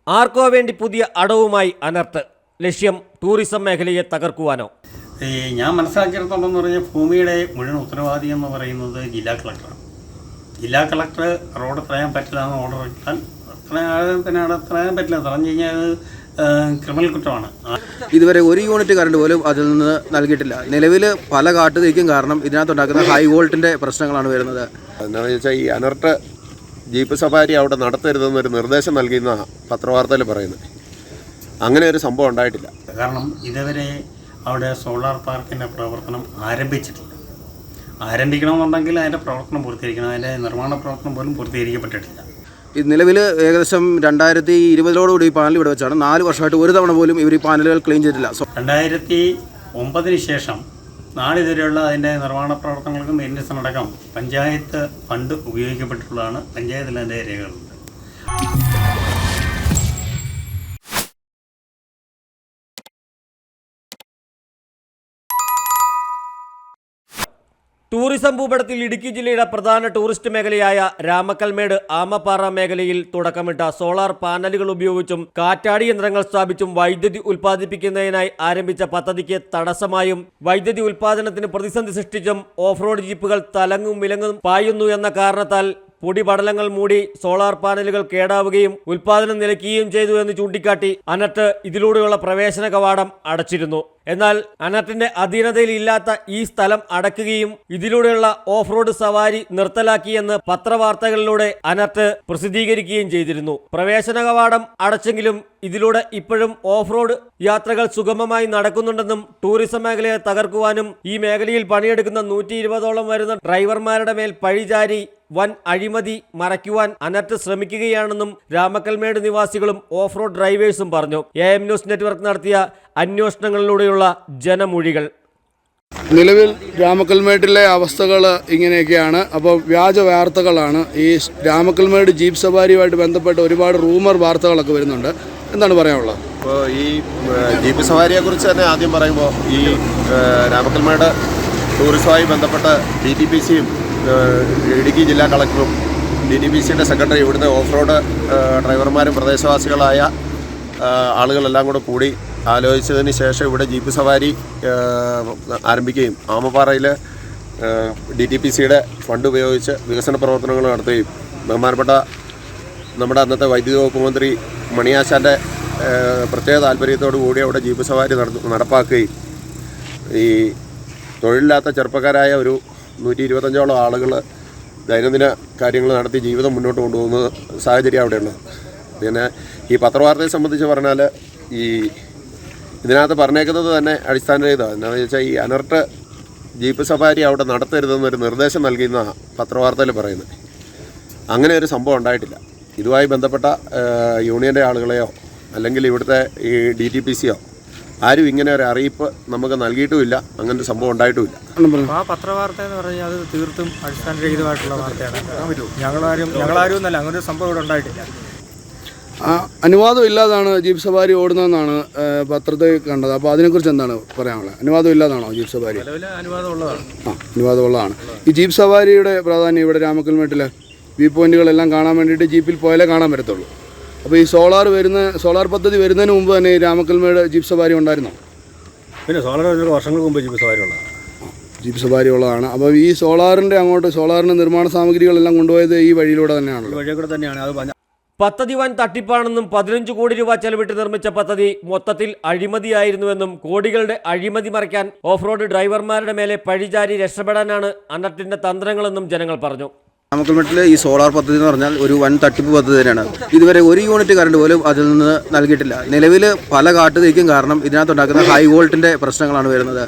ആർക്കോ വേണ്ടി പുതിയ അടവുമായി അനർട്ട്. ലക്ഷ്യം ടൂറിസം മേഖലയെ തകർക്കുവാനോ? ഞാൻ മനസ്സിലാക്കിയെടുത്തോളെന്ന് പറഞ്ഞാൽ ഭൂമിയുടെ മുഴുവൻ ഉത്തരവാദി എന്ന് പറയുന്നത് ജില്ലാ കളക്ടറാണ്. ജില്ലാ കളക്ടർ റോഡ് തടയാൻ പറ്റില്ല എന്ന് ഓർഡർ ഇട്ടാൽ തടയാൻ പറ്റില്ല. തടഞ്ഞു കഴിഞ്ഞാൽ അത് ക്രിമിനൽ കുറ്റമാണ്. ഇതുവരെ ഒരു യൂണിറ്റ് കറണ്ട് പോലും അതിൽ നിന്ന് നൽകിയിട്ടില്ല. നിലവിൽ പല കാട്ടുതീക്കും കാരണം ഇതിനകത്തുണ്ടാക്കുന്ന ഹൈ വോൾട്ടിൻ്റെ പ്രശ്നങ്ങളാണ് വരുന്നത്. എന്താണെന്ന് വെച്ചാൽ ഈ അനർട്ട് ജീപ്പ് സഫാരി അവിടെ നടത്തരുതെന്നൊരു നിർദ്ദേശം നൽകിയെന്ന പത്രവാർത്തയിൽ പറയുന്നത്. അങ്ങനെ ഒരു സംഭവം ഉണ്ടായിട്ടില്ല. കാരണം ഇതുവരെ അവിടെ സോളാർ പാർക്കിൻ്റെ പ്രവർത്തനം ആരംഭിച്ചിട്ടില്ല. ആരംഭിക്കണമെന്നുണ്ടെങ്കിൽ അതിൻ്റെ പ്രവർത്തനം പൂർത്തീകരിക്കണം. അതിൻ്റെ നിർമ്മാണ പ്രവർത്തനം പോലും പൂർത്തീകരിക്കപ്പെട്ടിട്ടില്ല. ഇത് നിലവിൽ ഏകദേശം 2020 ഈ പാനൽ ഇവിടെ വെച്ചാണ്. 4 വർഷമായിട്ട് ഒരു തവണ പോലും ഇവർ ഈ പാനലുകൾ ക്ലീൻ ചെയ്തിട്ടില്ല. 2009 ശേഷം നാളിതുവരെയുള്ള അതിൻ്റെ നിർമ്മാണ പ്രവർത്തനങ്ങൾക്കും മെയിൻ്റനൻസിനടക്കം പഞ്ചായത്ത് ഫണ്ട് ഉപയോഗിക്കപ്പെട്ടിട്ടുള്ളതാണ്. പഞ്ചായത്തിൽ അതിൻ്റെ രേഖകളുണ്ട്. ടൂറിസം ഭൂപടത്തിൽ ഇടുക്കി ജില്ലയുടെ പ്രധാന ടൂറിസ്റ്റ് മേഖലയായ രാമക്കൽമേട് ആമപ്പാറ മേഖലയിൽ തുടക്കമിട്ട സോളാർ പാനലുകൾ ഉപയോഗിച്ചും കാറ്റാടി യന്ത്രങ്ങൾ സ്ഥാപിച്ചും വൈദ്യുതി ഉൽപ്പാദിപ്പിക്കുന്നതിനായി ആരംഭിച്ച പദ്ധതിക്ക് തടസ്സമായും വൈദ്യുതി ഉൽപ്പാദനത്തിന് പ്രതിസന്ധി സൃഷ്ടിച്ചും ഓഫ് റോഡ് ജീപ്പുകൾ തലങ്ങും വിലങ്ങും പായുന്നു എന്ന കാരണത്താൽ പൊടിപടലങ്ങൾ മൂടി സോളാർ പാനലുകൾ കേടാവുകയും ഉൽപ്പാദനം നിലയ്ക്കുകയും ചെയ്തു എന്ന് ചൂണ്ടിക്കാട്ടി അനർട്ട് ഇതിലൂടെയുള്ള പ്രവേശന കവാടം അടച്ചിരുന്നു. എന്നാൽ അനർട്ടിന്റെ അധീനതയിൽ ഇല്ലാത്ത ഈ സ്ഥലം അടക്കുകയും ഇതിലൂടെയുള്ള ഓഫ് റോഡ് സവാരി നിർത്തലാക്കിയെന്ന് പത്രവാർത്തകളിലൂടെ അനർട്ട് പ്രസിദ്ധീകരിക്കുകയും ചെയ്തിരുന്നു. പ്രവേശന കവാടം അടച്ചെങ്കിലും ഇതിലൂടെ ഇപ്പോഴും ഓഫ് റോഡ് യാത്രകൾ സുഗമമായി നടക്കുന്നുണ്ടെന്നും ടൂറിസം മേഖലയെ തകർക്കുവാനും ഈ മേഖലയിൽ പണിയെടുക്കുന്ന 120ഓളം വരുന്ന ഡ്രൈവർമാരുടെ മേൽ പഴിചാരി വൻ അഴിമതി മറയ്ക്കുവാൻ അനർട്ട് ശ്രമിക്കുകയാണെന്നും രാമക്കൽമേട് നിവാസികളും ഓഫ് റോഡ് ഡ്രൈവേഴ്സും പറഞ്ഞു. AM ന്യൂസ് നെറ്റ്വർക്ക് നടത്തിയ അന്വേഷണങ്ങളിലൂടെയുള്ള ജനമൊഴികൾ. നിലവിൽ രാമക്കൽമേട്ടിലെ അവസ്ഥകൾ ഇങ്ങനെയൊക്കെയാണ്. അപ്പോൾ വ്യാജ വാർത്തകളാണ്. ഈ രാമക്കൽമേട് ജീപ്പ് സവാരിയുമായിട്ട് ബന്ധപ്പെട്ട് ഒരുപാട് റൂമർ വാർത്തകളൊക്കെ വരുന്നുണ്ട്. എന്താണ് പറയാനുള്ളത്? അപ്പോൾ ഈ ജീപ്പ് സവാരിയെക്കുറിച്ച് തന്നെ ആദ്യം പറയുമ്പോൾ ഈ രാമക്കൽമേട് ടൂറിസവുമായി ബന്ധപ്പെട്ട് DTPCയും ഇടുക്കി ജില്ലാ കളക്ടറും DTPCയുടെ സെക്രട്ടറി ഇവിടുത്തെ ഓഫ് റോഡ് ഡ്രൈവർമാരും പ്രദേശവാസികളായ ആളുകളെല്ലാം കൂടി ആലോചിച്ചതിന് ശേഷം ഇവിടെ ജീപ്പ് സവാരി ആരംഭിക്കുകയും ആമപ്പാറയിൽ DTPCയുടെ ഫണ്ട് ഉപയോഗിച്ച് വികസന പ്രവർത്തനങ്ങൾ നടത്തുകയും ബഹുമാനപ്പെട്ട നമ്മുടെ അന്നത്തെ വൈദ്യുതി വകുപ്പ് മന്ത്രി മണിയാശാൻ്റെ പ്രത്യേക താല്പര്യത്തോടു കൂടി അവിടെ ജീപ്പ് സവാരി നടപ്പാക്കുകയും ഈ തൊഴിലില്ലാത്ത ചെറുപ്പക്കാരായ ഒരു 125ഓളം ആളുകൾ ദൈനംദിന കാര്യങ്ങൾ നടത്തി ജീവിതം മുന്നോട്ട് കൊണ്ടുപോകുന്ന സാഹചര്യം അവിടെയുള്ളത്. പിന്നെ ഈ പത്രവാർത്തയെ സംബന്ധിച്ച് പറഞ്ഞാൽ ഈ ഇതിനകത്ത് പറഞ്ഞേക്കുന്നത് തന്നെ അടിസ്ഥാനരഹിതമാണ്. എന്താണെന്ന് വെച്ചാൽ ഈ അനർട്ട് ജീപ്പ് സഫാരി അവിടെ നടത്തരുതെന്നൊരു നിർദ്ദേശം നൽകിയെന്ന പത്രവാർത്തയിൽ പറയുന്നത്. അങ്ങനെ ഒരു സംഭവം ഉണ്ടായിട്ടില്ല. ഇതുമായി ബന്ധപ്പെട്ട യൂണിയൻ്റെ ആളുകളെയോ അല്ലെങ്കിൽ ഇവിടുത്തെ ഈ DTPCയോ ആരും ഇങ്ങനെ ഒരു അറിയിപ്പ് നമുക്ക് നൽകിയിട്ടുമില്ല. അങ്ങനെ ഒരു സംഭവം ഉണ്ടായിട്ടുമില്ല. ആ പത്രവാർത്ത എന്ന് പറഞ്ഞാൽ അത് തീർത്തും അടിസ്ഥാനരഹിതമായിട്ടുള്ള വാർത്തയാണ്. ഞങ്ങളാരും എന്നല്ല, അങ്ങനെ ഒരു സംഭവം ഇവിടെ ഉണ്ടായിട്ടില്ല. അനുവാദം ഇല്ലാതാണ് ജീപ്പ് സവാരി ഓടുന്നതെന്നാണ് പത്രത്തിൽ കണ്ടത്. അപ്പോൾ അതിനെക്കുറിച്ച് എന്താണ് പറയാനുള്ളത്? അനുവാദം ഇല്ലാതാണോ ജീപ്പ് സവാരി? അനുവാദം ഉള്ളതാണ്. അനുവാദം ഉള്ളതാണ്. ഈ ജീപ്പ് സവാരിയുടെ പ്രാധാന്യം ഇവിടെ രാമക്കൽമേട്ടിലെ വ്യൂ പോയിന്റുകളെല്ലാം കാണാൻ വേണ്ടിയിട്ട് ജീപ്പിൽ പോയാലേ കാണാൻ പറ്റത്തുള്ളൂ. അപ്പോൾ ഈ സോളാർ പദ്ധതി വരുന്നതിന് മുമ്പ് തന്നെ ഈ രാമക്കൽമേട് ജീപ്പ് സവാരി ഉണ്ടായിരുന്നോ? പിന്നെ സോളാർ വർഷങ്ങൾക്ക് മുമ്പ് ജീപ്പ് സവാരി ഉള്ളതാണ്. ജീപ്പ് സവാരി ഉള്ളതാണ്. അപ്പോൾ ഈ സോളാറിൻ്റെ നിർമ്മാണ സാമഗ്രികളെല്ലാം കൊണ്ടുപോയത് ഈ വഴിയിലൂടെ തന്നെയാണ്. ഈ വഴിയിൽ കൂടെ തന്നെയാണ്. അത് പദ്ധതി വൻ തട്ടിപ്പാണെന്നും 15 കോടി രൂപ ചെലവിട്ട് നിർമ്മിച്ച പദ്ധതി മൊത്തത്തിൽ അഴിമതിയായിരുന്നുവെന്നും കോടികളുടെ അഴിമതി മറയ്ക്കാൻ ഓഫ് റോഡ് ഡ്രൈവർമാരുടെ മേലെ പഴിചാരി രക്ഷപ്പെടാനാണ് അനർട്ടിന്റെ തന്ത്രങ്ങളെന്നും ജനങ്ങൾ പറഞ്ഞു. രാമക്കൽമേട്ടിൽ ഈ സോളാർ പദ്ധതി എന്ന് പറഞ്ഞാൽ ഒരു വൻ തട്ടിപ്പ് പദ്ധതി തന്നെയാണ്. ഇതുവരെ ഒരു യൂണിറ്റ് കറണ്ട് പോലും അതിൽ നിന്ന് നൽകിയിട്ടില്ല. നിലവിൽ പല കാട്ടുതീക്കും കാരണം ഇതിനകത്തുണ്ടാക്കുന്ന ഹൈ വോൾട്ടിൻ്റെ പ്രശ്നങ്ങളാണ് വരുന്നത്.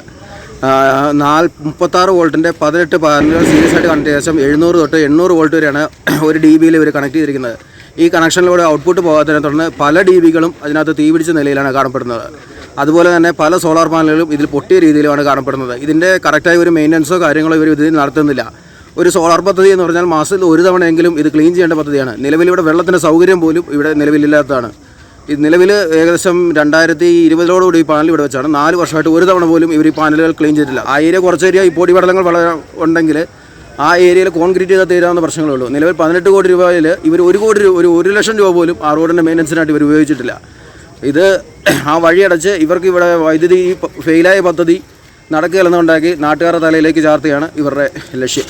36 വോൾട്ടിൻ്റെ 18 പാനലുകൾ സീരിയസ് ആയിട്ട് കണക്ട് ചെയ്ത ശേഷം 700 തൊട്ട് 800 വോൾട്ട് വരെയാണ് ഒരു DBയിൽ ഇവർ കണക്ട് ചെയ്തിരിക്കുന്നത്. ഈ കണക്ഷനിലൂടെ ഔട്ട്പുട്ട് പോകാത്തതിനെ തുടർന്ന് പല DBകളും അതിനകത്ത് തീപിടിച്ച നിലയിലാണ് കാണപ്പെടുന്നത്. അതുപോലെ തന്നെ പല സോളാർ പാനലുകളും ഇതിൽ പൊട്ടിയ രീതിയിലുമാണ് കാണപ്പെടുന്നത്. ഇതിൻ്റെ കറക്റ്റായ ഒരു മെയിൻ്റനൻസോ കാര്യങ്ങളോ ഇവർ ഇതിൽ നടത്തുന്നില്ല. ഒരു സോളാർ പദ്ധതി എന്ന് പറഞ്ഞാൽ മാസത്തിൽ ഒരു തവണയെങ്കിലും ഇത് ക്ലീൻ ചെയ്യേണ്ട പദ്ധതിയാണ്. നിലവിലിവിടെ വെള്ളത്തിൻ്റെ സൗകര്യം പോലും ഇവിടെ നിലവിലില്ലാത്തതാണ്. ഇത് നിലവിൽ ഏകദേശം 2020 ഈ പാനൽ ഇവിടെ വെച്ചാണ്. 4 വർഷമായിട്ട് ഒരു തവണ പോലും ഇവർ ഈ പാനലുകൾ ക്ലീൻ ചെയ്തിട്ടില്ല. കുറച്ച് ഏരിയ ഈ പൊടിപടലങ്ങൾ വളരെ ഉണ്ടെങ്കിൽ ആ ഏരിയയിൽ കോൺക്രീറ്റ് ചെയ്താൽ തീരാവുന്ന പ്രശ്നങ്ങളേ ഉള്ളൂ. നിലവിൽ 18 കോടി രൂപയിൽ ഇവർ 1 കോടി രൂപ, 1 ലക്ഷം രൂപ പോലും ആ റോഡിൻ്റെ മെയിൻ്റനൻസിനായിട്ട് ഇവർ ഉപയോഗിച്ചിട്ടില്ല. ഇത് ആ വഴിയടച്ച് ഇവർക്ക് ഇവിടെ വൈദ്യുതി ഈ ഫെയിലായ പദ്ധതി നടക്കുകയെന്നുണ്ടാക്കി നാട്ടുകാരുടെ തലയിലേക്ക് ചാർത്തിയാണ് ഇവരുടെ ലക്ഷ്യം.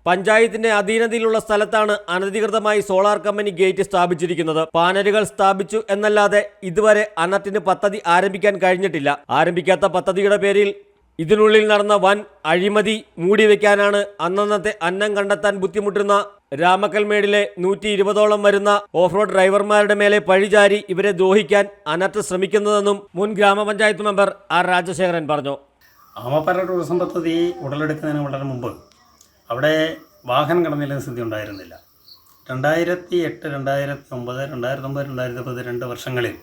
പഞ്ചായത്തിന്റെ അധീനതയിലുള്ള സ്ഥലത്താണ് അനധികൃതമായി സോളാർ കമ്പനി ഗേറ്റ് സ്ഥാപിച്ചിരിക്കുന്നത്. പാനലുകൾ സ്ഥാപിച്ചു എന്നല്ലാതെ ഇതുവരെ അനർട്ടിന് പദ്ധതി ആരംഭിക്കാൻ കഴിഞ്ഞിട്ടില്ല. ആരംഭിക്കാത്ത പദ്ധതിയുടെ പേരിൽ ഇതിനുള്ളിൽ നടന്ന വൻ അഴിമതി മൂടിവെക്കാനാണ് അന്നന്നത്തെ അന്നം കണ്ടെത്താൻ ബുദ്ധിമുട്ടുന്ന രാമക്കൽമേടിലെ 120ഓളം വരുന്ന ഓഫ് റോഡ് ഡ്രൈവർമാരുടെ മേലെ പഴിചാരി ഇവരെ ദ്രോഹിക്കാൻ അനർട്ട് ശ്രമിക്കുന്നതെന്നും മുൻ ഗ്രാമപഞ്ചായത്ത് മെമ്പർ ആർ രാജശേഖരൻ പറഞ്ഞു. ആമപ്പാറ ടൂറിസം പദ്ധതി ഉടലെടുക്കുന്നതിന് വളരെ മുമ്പ് അവിടെ വാഹനം കടന്നില്ലെന്ന സ്ഥിതി ഉണ്ടായിരുന്നില്ല. 2008, 2009, 2010, 2 വർഷങ്ങളിൽ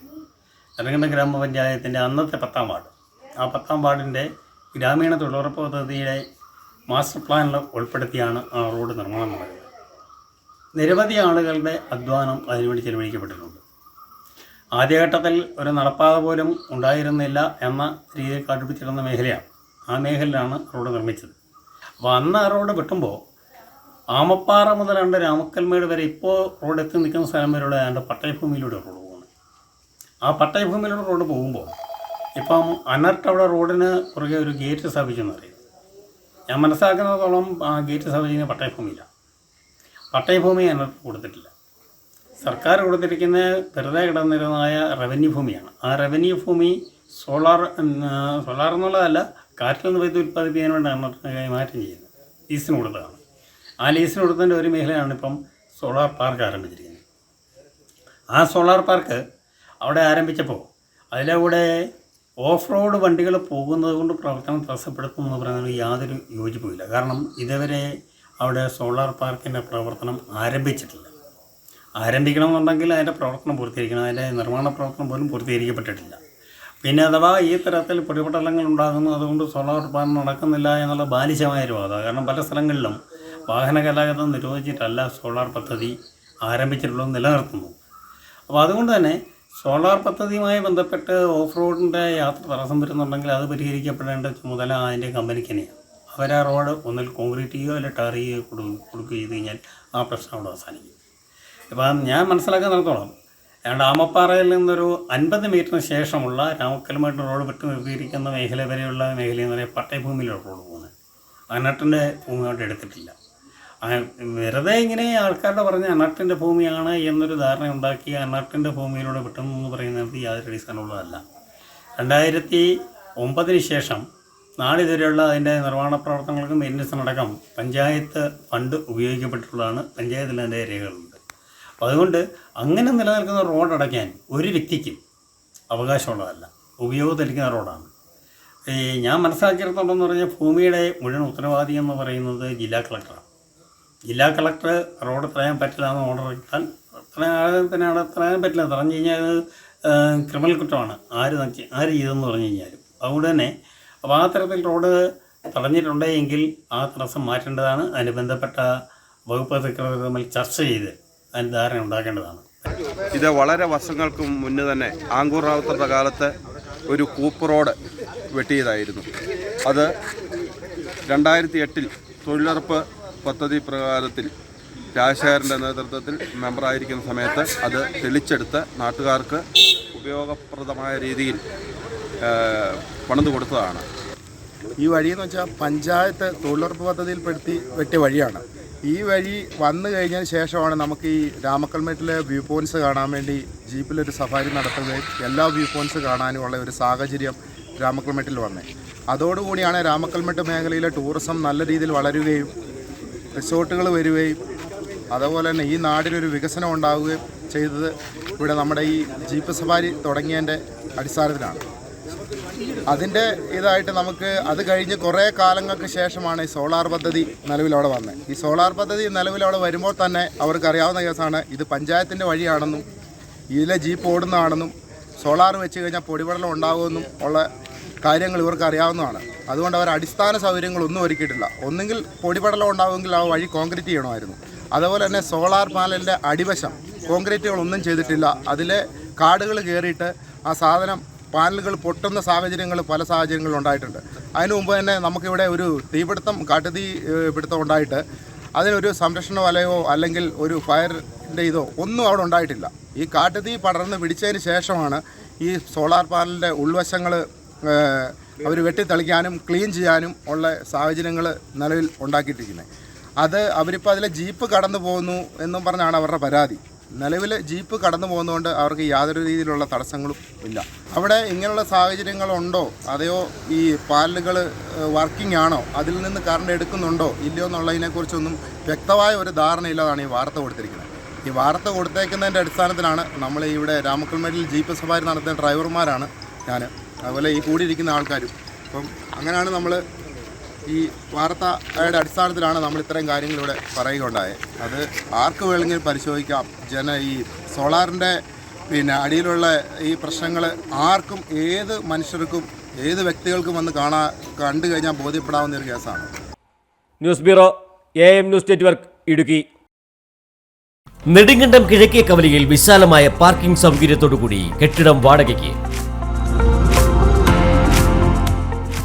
നെടുങ്കണ്ടം ഗ്രാമപഞ്ചായത്തിൻ്റെ അന്നത്തെ 10ാം വാർഡ്, ആ 10ാം വാർഡിൻ്റെ ഗ്രാമീണ തൊഴിലുറപ്പ് പദ്ധതിയുടെ മാസ്റ്റർ പ്ലാനിൽ ഉൾപ്പെടുത്തിയാണ് ആ റോഡ് നിർമ്മാണം നടക്കുന്നത്. നിരവധി ആളുകളുടെ അധ്വാനം അതിനുവേണ്ടി ചെലവഴിക്കപ്പെട്ടിട്ടുണ്ട്. ആദ്യഘട്ടത്തിൽ ഒരു നടപ്പാത പോലും ഉണ്ടായിരുന്നില്ല എന്ന രീതിയിൽ കാട്ടുപിടിച്ചിരുന്ന മേഖലയാണ്. ആ മേഖലയിലാണ് റോഡ് നിർമ്മിച്ചത്. അപ്പോൾ അന്ന് ആ റോഡ് വെട്ടുമ്പോൾ ആമപ്പാറ മുതൽ രാമക്കൽമേട് വരെ ഇപ്പോൾ റോഡ് എത്തി നിൽക്കുന്ന സ്ഥലം വരെയുള്ള ഏതാണ്ട് പട്ടയഭൂമിയിലൂടെ റോഡ് പോകുന്നത്. ആ പട്ടയഭൂമിയിലൂടെ റോഡ് പോകുമ്പോൾ ഇപ്പം അനർട്ട് അവിടെ റോഡിന് പുറകെ ഒരു ഗേറ്റ് സ്ഥാപിച്ചെന്ന് അറിയാം. ഞാൻ മനസ്സിലാക്കുന്നതോളം ആ ഗേറ്റ് സ്ഥാപിച്ചിരിക്കുന്ന പട്ടയഭൂമിയില്ല. പട്ടയഭൂമി അനർട്ട് കൊടുത്തിട്ടില്ല. സർക്കാർ കൊടുത്തിരിക്കുന്ന വെറുതെ കിടന്നിരുന്നതായ റവന്യൂ ഭൂമിയാണ്. ആ റവന്യൂ ഭൂമി സോളാർ എന്നുള്ളതല്ല, കാറ്റിൽ നിന്ന് വൈദ്യുതി ഉൽപ്പാദിപ്പിക്കാൻ വേണ്ടി അനർട്ടിന് കൈമാറ്റം ചെയ്യുന്നത്. ലീസിന് കൊടുത്തതാണ്. ആ ലീസിന് കൊടുത്തതിൻ്റെ ഒരു മേഖലയാണ് ഇപ്പം സോളാർ പാർക്ക് ആരംഭിച്ചിരിക്കുന്നത്. ആ സോളാർ പാർക്ക് അവിടെ ആരംഭിച്ചപ്പോൾ അതിലെ കൂടെ ഓഫ് റോഡ് വണ്ടികൾ പോകുന്നത് കൊണ്ട് പ്രവർത്തനം തടസ്സപ്പെടുത്തുമെന്ന് പറയുന്നതിന് യാതൊരു യോജിപ്പുമില്ല. കാരണം ഇതുവരെ അവിടെ സോളാർ പാർക്കിൻ്റെ പ്രവർത്തനം ആരംഭിച്ചിട്ടില്ല. ആരംഭിക്കണമെന്നുണ്ടെങ്കിൽ അതിൻ്റെ പ്രവർത്തനം പൂർത്തീകരിക്കണം. അതിൻ്റെ നിർമ്മാണ പ്രവർത്തനം പോലും പൂർത്തീകരിക്കപ്പെട്ടിട്ടില്ല. പിന്നെ അഥവാ ഈ തരത്തിൽ പൊടിപടലങ്ങൾ ഉണ്ടാകുന്നു, അതുകൊണ്ട് സോളാർ പാർക്ക് നടക്കുന്നില്ല എന്നുള്ള ബാലിശമായൊരു വാദമാണ്. കാരണം പല സ്ഥലങ്ങളിലും വാഹന ഗതാഗതം നിരോധിച്ചിട്ടല്ല സോളാർ പദ്ധതി ആരംഭിച്ചിട്ടുള്ളത് നിലനിർത്തുന്നു. അപ്പോൾ അതുകൊണ്ട് തന്നെ സോളാർ പദ്ധതിയുമായി ബന്ധപ്പെട്ട് ഓഫ് റോഡിൻ്റെ യാത്ര തടസ്സം വരുന്നുണ്ടെങ്കിൽ അത് പരിഹരിക്കപ്പെടേണ്ട ചുമതല അതിൻ്റെ കമ്പനിക്ക് തന്നെയാണ്. അവർ ആ റോഡ് ഒന്നിൽ കോൺക്രീറ്റ് ചെയ്യുകയോ അല്ലെങ്കിൽ ടാർ ചെയ്യുകയോ കൊടുക്കുകയോ ചെയ്ത് കഴിഞ്ഞാൽ ആ പ്രശ്നം അവിടെ അവസാനിക്കും. ഇപ്പം ഞാൻ മനസ്സിലാക്കുന്നിടത്തോളം ഏതാണ്ട് ആമപ്പാറയിൽ നിന്നൊരു 50 മീറ്ററിന് ശേഷമുള്ള രാമക്കൽമേട് റോഡ് വിട്ട് നിർത്തിയിരിക്കുന്ന മേഖല വരെയുള്ള മേഖലയെന്ന് പറയുന്നത് പട്ടയഭൂമിയിലാണ് റോഡ് പോകുന്നത്. അനർട്ടിൻ്റെ ഭൂമിയോട്ട് എടുത്തിട്ടില്ല. വെറുതെ ഇങ്ങനെ ആൾക്കാരുടെ പറഞ്ഞ് അനർട്ടിൻ്റെ ഭൂമിയാണ് എന്നൊരു ധാരണ ഉണ്ടാക്കി അനർട്ടിൻ്റെ ഭൂമിയിലൂടെ വിട്ടെന്ന് പറയുന്നത് യാതൊരു അടിസ്ഥാനമുള്ളതല്ല. 2009 ശേഷം നാളിതുവരെയുള്ള അതിൻ്റെ നിർമ്മാണ പ്രവർത്തനങ്ങൾക്കും മെയിൻ്റനൻസിനടക്കം പഞ്ചായത്ത് ഫണ്ട് ഉപയോഗിക്കപ്പെട്ടിട്ടുള്ളതാണ്. പഞ്ചായത്തിൽ അതിൻ്റെ രേഖകളുണ്ട്. അപ്പോൾ അതുകൊണ്ട് അങ്ങനെ നിലനിൽക്കുന്ന റോഡ് അടയ്ക്കാൻ ഒരു വ്യക്തിക്കും അവകാശമുള്ളതല്ല, ഉപയോഗത്തിലിരിക്കുന്ന റോഡാണ്. ഞാൻ മനസ്സിലാക്കിയെടുത്തോണ്ടെന്ന് പറഞ്ഞാൽ ഭൂമിയുടെ മുഴുവൻ ഉത്തരവാദി എന്ന് പറയുന്നത് ജില്ലാ കളക്ടറാണ്. ജില്ലാ കളക്ടർ റോഡ് തടയാൻ പറ്റില്ല എന്ന് ഓർഡർ ഇട്ടാൽ തടയാൻ പറ്റില്ല. തടഞ്ഞു കഴിഞ്ഞാൽ അത് ക്രിമിനൽ കുറ്റമാണ് ആര് ചെയ്തെന്ന് പറഞ്ഞു കഴിഞ്ഞാലും. അതുകൊണ്ട് തന്നെ അപ്പോൾ ആ തരത്തിൽ റോഡ് തടഞ്ഞിട്ടുണ്ടെങ്കിൽ ആ തടസ്സം മാറ്റേണ്ടതാണ്. അതിന് ബന്ധപ്പെട്ട വകുപ്പ് അധികൃതർ തമ്മിൽ ചർച്ച ചെയ്ത് അതിന് ധാരണ ഉണ്ടാക്കേണ്ടതാണ്. ഇത് വളരെ വർഷങ്ങൾക്ക് മുന്നേ തന്നെ ആങ്കൂർ റാവുത്തറുടെ കാലത്ത് ഒരു കൂപ്പ് റോഡ് വെട്ടിയതായിരുന്നു. അത് 2008 തൊഴിലുറപ്പ് പദ്ധതി പ്രകാരത്തിൽ രാജശേഖരൻ്റെ നേതൃത്വത്തിൽ മെമ്പറായിരിക്കുന്ന സമയത്ത് അത് തെളിച്ചെടുത്ത് നാട്ടുകാർക്ക് ഉപയോഗപ്രദമായ രീതിയിൽ പണിതു കൊടുത്തതാണ്. ഈ വഴിയെന്ന് വെച്ചാൽ പഞ്ചായത്ത് തൊഴിലുറപ്പ് പദ്ധതിയിൽപ്പെടുത്തി വെട്ടിയ വഴിയാണ്. ഈ വഴി വന്നു കഴിഞ്ഞതിന് ശേഷമാണ് നമുക്ക് ഈ രാമക്കൽമേട്ടിലെ വ്യൂ പോയിൻറ്റ്സ് കാണാൻ വേണ്ടി ജീപ്പിലൊരു സഫാരി നടത്തുകയും എല്ലാ വ്യൂ പോയിൻറ്റ്സ് കാണാനുമുള്ള ഒരു സാഹചര്യം രാമക്കൽമേട്ടിൽ വന്നത്. അതോടുകൂടിയാണ് രാമക്കൽമേട്ട് മേഖലയിലെ ടൂറിസം നല്ല രീതിയിൽ വളരുകയും റിസോർട്ടുകൾ വരികയും അതുപോലെ തന്നെ ഈ നാടിനൊരു വികസനം ഉണ്ടാവുകയും ചെയ്തത് ഇവിടെ നമ്മുടെ ഈ ജീപ്പ് സഫാരി തുടങ്ങിയതിൻ്റെ അടിസ്ഥാനത്തിലാണ്. അതിൻ്റെ ഇതായിട്ട് നമുക്ക് അത് കഴിഞ്ഞ് കുറേ കാലങ്ങൾക്ക് ശേഷമാണ് ഈ സോളാർ പദ്ധതി നിലവിലവിടെ വന്നത്. ഈ സോളാർ പദ്ധതി നിലവിലവിടെ വരുമ്പോൾ തന്നെ അവർക്കറിയാവുന്ന കേസാണ് ഇത് പഞ്ചായത്തിൻ്റെ വഴിയാണെന്നും ഇതിലെ ജീപ്പ് ഓടുന്നതാണെന്നും സോളാർ വെച്ച് കഴിഞ്ഞാൽ പൊടിപടലം ഉണ്ടാകുമെന്നും ഉള്ള കാര്യങ്ങൾ ഇവർക്ക് അറിയാവുന്നതാണ്. അതുകൊണ്ട് അവർ അടിസ്ഥാന സൗകര്യങ്ങളൊന്നും ഒരുക്കിയിട്ടില്ല. ഒന്നുകിൽ പൊടിപടലം ഉണ്ടാകുമെങ്കിൽ ആ വഴി കോൺക്രീറ്റ് ചെയ്യണമായിരുന്നു. അതുപോലെ തന്നെ സോളാർ പാനലിൻ്റെ അടിവശം കോൺക്രീറ്റുകളൊന്നും ചെയ്തിട്ടില്ല. അതിലെ കാടുകൾ കയറിയിട്ട് ആ സാധനം പാനലുകൾ പൊട്ടുന്ന സാഹചര്യങ്ങൾ പല സാഹചര്യങ്ങളും ഉണ്ടായിട്ടുണ്ട്. അതിനു മുമ്പ് തന്നെ നമുക്കിവിടെ ഒരു കാട്ടുതീ പിടുത്തം ഉണ്ടായിട്ട് അതിനൊരു സംരക്ഷണ വലയോ അല്ലെങ്കിൽ ഒരു ഫയറിൻ്റെ ഇതോ ഒന്നും അവിടെ ഉണ്ടായിട്ടില്ല. ഈ കാട്ടുതീ പടർന്ന് പിടിച്ചതിന് ശേഷമാണ് ഈ സോളാർ പാനലിൻ്റെ ഉൾവശങ്ങൾ അവർ വെട്ടിത്തെളിക്കാനും ക്ലീൻ ചെയ്യാനും ഉള്ള സാഹചര്യങ്ങൾ നിലവിൽ ഉണ്ടാക്കിയിട്ടിരിക്കുന്നത്. അവരിപ്പോൾ അതിലെ ജീപ്പ് കടന്നു പോകുന്നു എന്നും പറഞ്ഞാണ് അവരുടെ പരാതി. നിലവിൽ ജീപ്പ് കടന്നു പോകുന്നതുകൊണ്ട് അവർക്ക് യാതൊരു രീതിയിലുള്ള തടസ്സങ്ങളും ഇല്ല. അവിടെ ഇങ്ങനെയുള്ള സാഹചര്യങ്ങളുണ്ടോ അതെയോ ഈ പാനലുകൾ വർക്കിംഗ് ആണോ, അതിൽ നിന്ന് കറണ്ട് എടുക്കുന്നുണ്ടോ ഇല്ലയോ എന്നുള്ളതിനെക്കുറിച്ചൊന്നും വ്യക്തമായ ഒരു ധാരണയില്ലാതാണ് ഈ വാർത്ത കൊടുത്തിരിക്കുന്നത്. ഈ വാർത്ത കൊടുത്തേക്കുന്നതിൻ്റെ അടിസ്ഥാനത്തിലാണ് നമ്മൾ ഇവിടെ രാമക്കൽമേട്ടിൽ ജീപ്പ് സവാരി നടത്തുന്ന ഡ്രൈവർമാരാണ് ഞാൻ, അതുപോലെ ഈ കൂടിയിരിക്കുന്ന ആൾക്കാരും. അപ്പം അങ്ങനെയാണ് നമ്മൾ ഈ വാർത്തയുടെ അടിസ്ഥാനത്തിലാണ് നമ്മൾ ഇത്രയും കാര്യങ്ങൾ ഇവിടെ പറയുകയുണ്ടായത്. അത് ആർക്ക് വേണമെങ്കിലും പരിശോധിക്കാം. ഈ സോളാറിൻ്റെ അടിയിലുള്ള ഈ പ്രശ്നങ്ങൾ ആർക്കും, ഏത് മനുഷ്യർക്കും, ഏത് വ്യക്തികൾക്കും വന്ന് കണ്ടു കഴിഞ്ഞാൽ ബോധ്യപ്പെടാവുന്ന ഒരു കേസാണ്. News bureau, AM news network, Idukki. Nedumkandam കിഴക്കേ കവലയിൽ വിശാലമായ പാർക്കിംഗ് സൗകര്യത്തോടുകൂടി കെട്ടിടം വാടകയ്ക്ക്.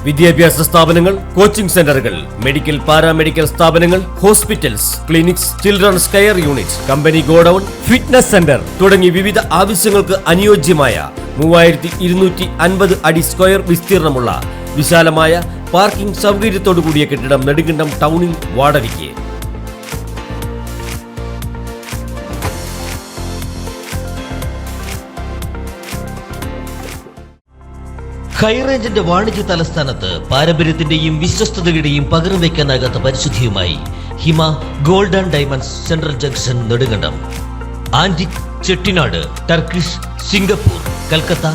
വിദ്യാഭ്യാസ സ്ഥാപനങ്ങൾ, കോച്ചിംഗ് സെന്ററുകൾ, മെഡിക്കൽ പാരാമെഡിക്കൽ സ്ഥാപനങ്ങൾ, hospitals, clinics, children's care unit, company godown, fitness centre തുടങ്ങി വിവിധ ആവശ്യങ്ങൾക്ക് അനുയോജ്യമായ 3250 അടി സ്ക്വയർ വിസ്തീർണമുള്ള വിശാലമായ പാർക്കിംഗ് സൗകര്യത്തോടുകൂടിയ കെട്ടിടം നെടുങ്കണ്ടം ടൗണിൽ വാടകയ്ക്ക്. ഹൈറേഞ്ചിന്റെ വാണിജ്യ തലസ്ഥാനത്ത് പാരമ്പര്യത്തിന്റെയും വിശ്വസ്തതയുടെയും പകരം വയ്ക്കാനാകാത്ത പരിശുദ്ധിയുമായി Hima gold and diamonds central junction Nedumkandam. Antique, Chettinad, Turkish, Singapore, Calcutta,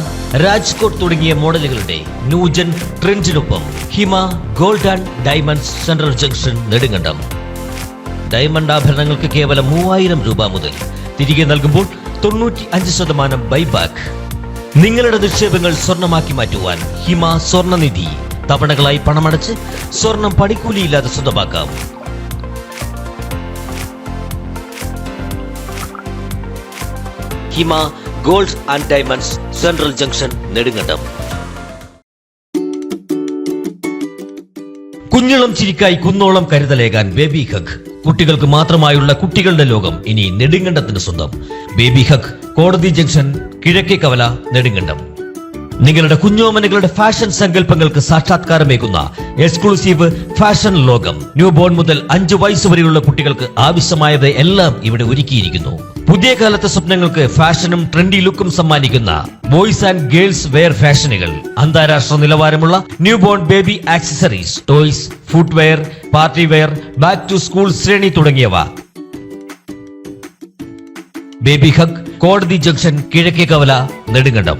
Rajkot തുടങ്ങിയ മോഡലുകളുടെ ന്യൂജൻ ട്രെൻഡിനൊപ്പം Hima gold and diamonds central junction Nedumkandam. Diamond ആഭരണങ്ങൾക്ക് കേവലം 3000 രൂപ മുതൽ, തിരികെ നൽകുമ്പോൾ 95% ബൈബാക്ക്. നിങ്ങളുടെ നിക്ഷേപങ്ങൾ സ്വർണമാക്കി മാറ്റുവാൻ ഹിമ സ്വർണനിധി. തവണകളായി പണമടച്ച് സ്വർണം പണിക്കൂലിയില്ലാതെ സ്വന്തമാക്കാം. Hima gold and diamonds central junction Nedumkandam. കുഞ്ഞിളം ചിരിക്കായി കുന്നോളം കരുതലേകാൻ ബേബി ഹഗ്. കുട്ടികൾക്ക് മാത്രമായുള്ള കുട്ടികളുടെ ലോകം ഇനി നെടുങ്കണ്ടത്തിന് സ്വന്തം. ബേബി ഹഗ്, കോടതി ജംഗ്ഷൻ, കിഴക്കേ കവല, നെടുങ്കണ്ടം. നിങ്ങളുടെ കുഞ്ഞോമനകളുടെ ഫാഷൻ സങ്കല്പങ്ങൾക്ക് സാക്ഷാത്കാരമേകുന്ന എക്സ്ക്ലൂസീവ് ഫാഷൻ ലോകം. ന്യൂ ബോൺ മുതൽ 5 വയസ്സ് വരെയുള്ള കുട്ടികൾക്ക് ആവശ്യമായത് എല്ലാം ഇവിടെ ഒരുക്കിയിരിക്കുന്നു. പുതിയ കാലത്തെ സ്വപ്നങ്ങൾക്ക് ഫാഷനും ട്രെൻഡി ലുക്കും സമ്മാനിക്കുന്ന ബോയ്സ് ആൻഡ് ഗേൾസ് വെയർ ഫാഷനുകൾ. അന്താരാഷ്ട്ര നിലവാരമുള്ള new born baby accessories, toys, footwear, party wear, back to school ശ്രേണി തുടങ്ങിയവ. ബേബി ഹഗ്, കോടതി ജംഗ്ഷൻ, കിഴക്കേ കവല, നെടുങ്കണ്ടം.